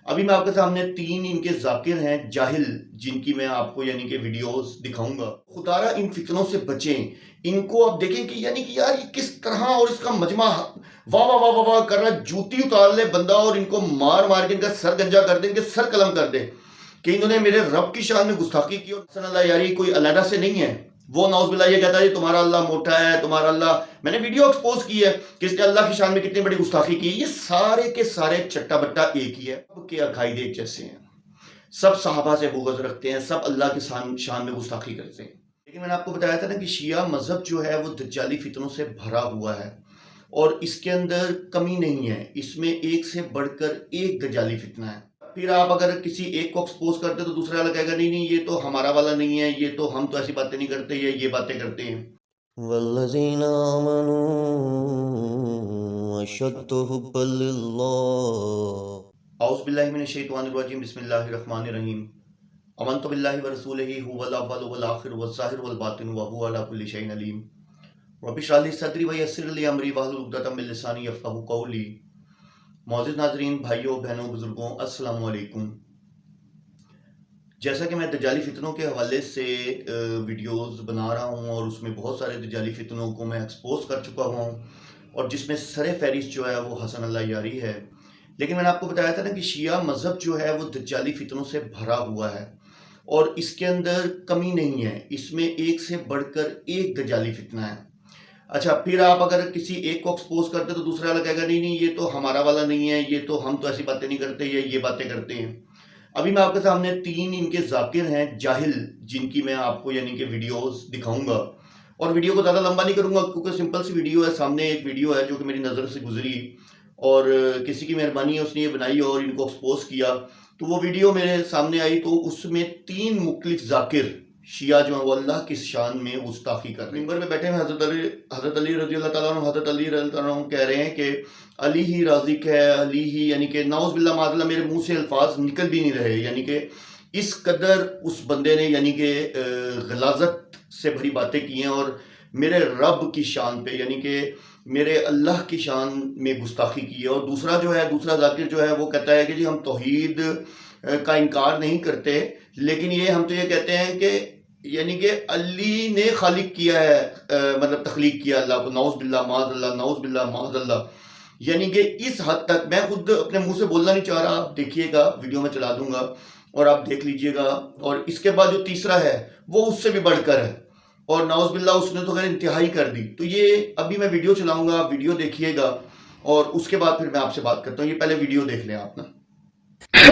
ابھی میں آپ کے سامنے 3 ان کے ذاکر ہیں جاہل، جن کی میں آپ کو یعنی کہ ویڈیوز دکھاؤں گا۔ خدارہ ان فتنوں سے بچیں۔ ان کو آپ دیکھیں کہ یعنی کہ یار یہ کس طرح، اور اس کا مجمع واہ واہ واہ واہ کر رہا، جوتی اتار لے بندہ اور ان کو مار مار کے ان کا سر گنجا کر دے، ان کے سر قلم کر دے کہ انہوں نے میرے رب کی شان میں گستاخی کی۔ اور حسن اللہ یاری کوئی علیحدہ سے نہیں ہے، وہ نعوذ باللہ یہ کہتا ہے تمہارا اللہ موٹا ہے، تمہارا اللہ، میں نے ویڈیو ایکسپوز کی ہے کہ اس نے اللہ کی شان میں کتنی بڑی گستاخی کی۔ یہ سارے کے سارے چٹا بٹا ایک ہی ہے، سب کے عقائد ایک جیسے ہیں، سب صحابہ سے بغض رکھتے ہیں، سب اللہ کی شان میں گستاخی کرتے ہیں۔ لیکن میں نے آپ کو بتایا تھا نا کہ شیعہ مذہب جو ہے وہ دجالی فتنوں سے بھرا ہوا ہے، اور اس کے اندر کمی نہیں ہے، اس میں ایک سے بڑھ کر ایک دجالی فتنہ ہے۔ پھر آپ اگر کسی ایک کو ایکسپوز کرتے تو دوسرا والا کہے گا نہیں نہیں یہ تو ہمارا والا نہیں ہے، یہ تو ہم تو ایسی باتیں نہیں کرتے، یہ باتیں کرتے ہیں۔ والذین آمنوا اشد حبا للہ۔ اعوذ باللہ من الشیطان الرجیم، بسم اللہ الرحمن الرحیم۔ آمنت باللہ ورسولہ هو الاول والآخر والظاہر والباطن وهو علی کل شیء علیم۔ رب اشرح لی صدری ویسر لی امری واحلل عقدۃ من لسانی یفقہوا قولی۔ معزز ناظرین، بھائیوں بہنوں بزرگوں، السلام علیکم۔ جیسا کہ میں دجالی فتنوں کے حوالے سے ویڈیوز بنا رہا ہوں، اور اس میں بہت سارے دجالی فتنوں کو میں ایکسپوز کر چکا ہوں، اور جس میں سر فہرست جو ہے وہ حسن اللہ یاری ہے۔ لیکن میں نے آپ کو بتایا تھا نا کہ شیعہ مذہب جو ہے وہ دجالی فتنوں سے بھرا ہوا ہے، اور اس کے اندر کمی نہیں ہے، اس میں ایک سے بڑھ کر ایک دجالی فتنہ ہے۔ اچھا، پھر آپ اگر کسی ایک کو ایکسپوز کرتے تو دوسرا والا کہے گا نہیں نہیں یہ تو ہمارا والا نہیں ہے، یہ تو ہم تو ایسی باتیں نہیں کرتے، یہ باتیں کرتے ہیں۔ ابھی میں آپ کے سامنے 3 ان کے ذاکر ہیں جاہل، جن کی میں آپ کو یعنی کہ ویڈیوز دکھاؤں گا، اور ویڈیو کو زیادہ لمبا نہیں کروں گا کیونکہ سمپل سی ویڈیو ہے۔ سامنے ایک ویڈیو ہے جو کہ میری نظر سے گزری، اور کسی کی مہربانی ہے اس نے یہ بنائی اور ان کو ایکسپوز کیا، تو وہ ویڈیو میرے سامنے آئی، تو اس میں 3 مختلف ذاکر شیعہ جو ہیں وہ اللہ کی شان میں گستاخی کر رہے ہیں۔ ممبر میں بیٹھے ہیں حضرت علی رضی اللہ تعالیٰ عنہ، حضرت علی رضی اللہ عنہ کہہ رہے ہیں کہ علی ہی رازق ہے، علی ہی، یعنی کہ نعوذ باللہ معاذ اللہ میرے منہ سے الفاظ نکل بھی نہیں رہے، یعنی کہ اس قدر اس بندے نے یعنی کہ غلاظت سے بھری باتیں کی ہیں، اور میرے رب کی شان پہ یعنی کہ میرے اللہ کی شان میں گستاخی کی ہے۔ اور دوسرا ذاکر جو ہے وہ کہتا ہے کہ جی ہم توحید کا انکار نہیں کرتے، لیکن یہ ہم تو یہ کہتے ہیں کہ یعنی کہ علی نے خالق کیا ہے، مطلب تخلیق کیا اللہ کو، نعوذ باللہ معاذ اللہ، نعوذ باللہ معاذ اللہ، یعنی کہ اس حد تک میں خود اپنے منہ سے بولنا نہیں چاہ رہا، آپ دیکھیے گا، ویڈیو میں چلا دوں گا اور آپ دیکھ لیجئے گا۔ اور اس کے بعد جو تیسرا ہے وہ اس سے بھی بڑھ کر ہے، اور نعوذ باللہ اس نے تو خیر انتہائی کر دی۔ تو یہ ابھی میں ویڈیو چلاؤں گا، ویڈیو دیکھیے گا، اور اس کے بعد پھر میں آپ سے بات کرتا ہوں۔ یہ پہلے ویڈیو دیکھ لیں آپ نا۔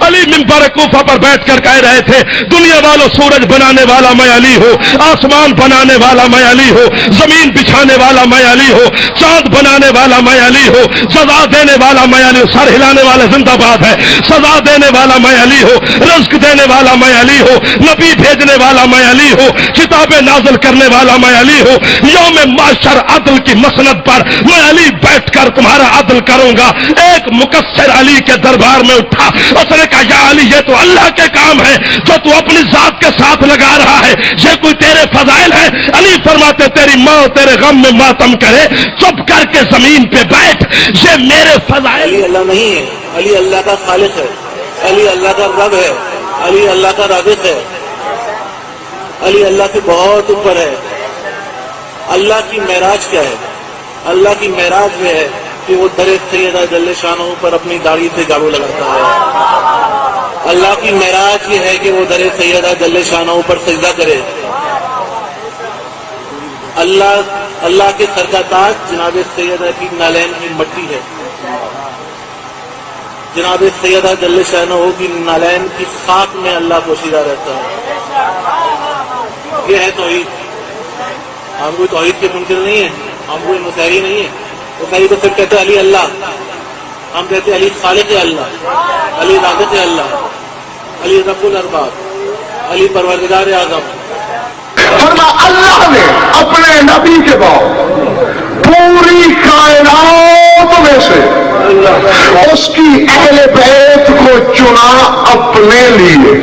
علی منبر کوفہ پر بیٹھ کر کہہ رہے تھے دنیا والوں سورج بنانے والا میں علی ہوں، آسمان بنانے والا میں علی ہوں، زمین بچھانے والا میں علی ہوں، چاند بنانے والا میں علی ہوں، سزا دینے والا میں علی ہوں، سر ہلانے والا زندہ باد ہے، سزا دینے والا میں علی ہوں، رزق دینے والا میں علی ہوں، نبی بھیجنے والا میں علی ہوں، کتابیں نازل کرنے والا میں علی ہوں، یوم معاشر عدل کی مسند پر میں علی بیٹھ کر تمہارا عدل کروں گا۔ ایک مقصر علی کے دربار میں اٹھا، اس نے کہا یا علی یہ تو اللہ کے کام ہے جو تو اپنی ذات کے ساتھ لگا رہا ہے، یہ کوئی تیرے فضائل ہے؟ علی فرماتے تیری ماں تیرے غم میں ماتم کرے، چپ کر کے زمین پہ بیٹھ، یہ میرے فضائل۔ علی اللہ نہیں ہے، علی اللہ کا خالق ہے، علی اللہ کا رب ہے، علی اللہ کا رازق ہے، علی اللہ سے بہت اوپر ہے۔ اللہ کی معراج کیا ہے؟ اللہ کی معراج میں ہے کہ وہ در سیدہ جل شانہ پر اپنی داڑھی سے جھاڑو لگاتا ہے۔ اللہ کی معراج یہ ہے کہ وہ در سیدہ جل شانہ پر سجدہ کرے۔ اللہ کے سر کا تاج جناب سیدہ کی نالین کی مٹی ہے، جناب سیدہ جل شانہ کی نالین کی خاک میں اللہ پوشیدہ رہتا ہے۔ یہ ہے توحید۔ ہم کوئی توحید کے منکر نہیں ہیں، ہم کوئی مسیحی نہیں ہیں۔ مسیحی تو صرف کہتے ہیں علی اللہ، ہم کہتے ہیں علی خالق اللہ، علی رازق اللہ، علی رب الارباب، علی پروردگار اعظم۔ فرما اللہ نے اپنے نبی کے بعد پوری کائنات میں سے اس کی اہل بیت کو چنا اپنے لیے۔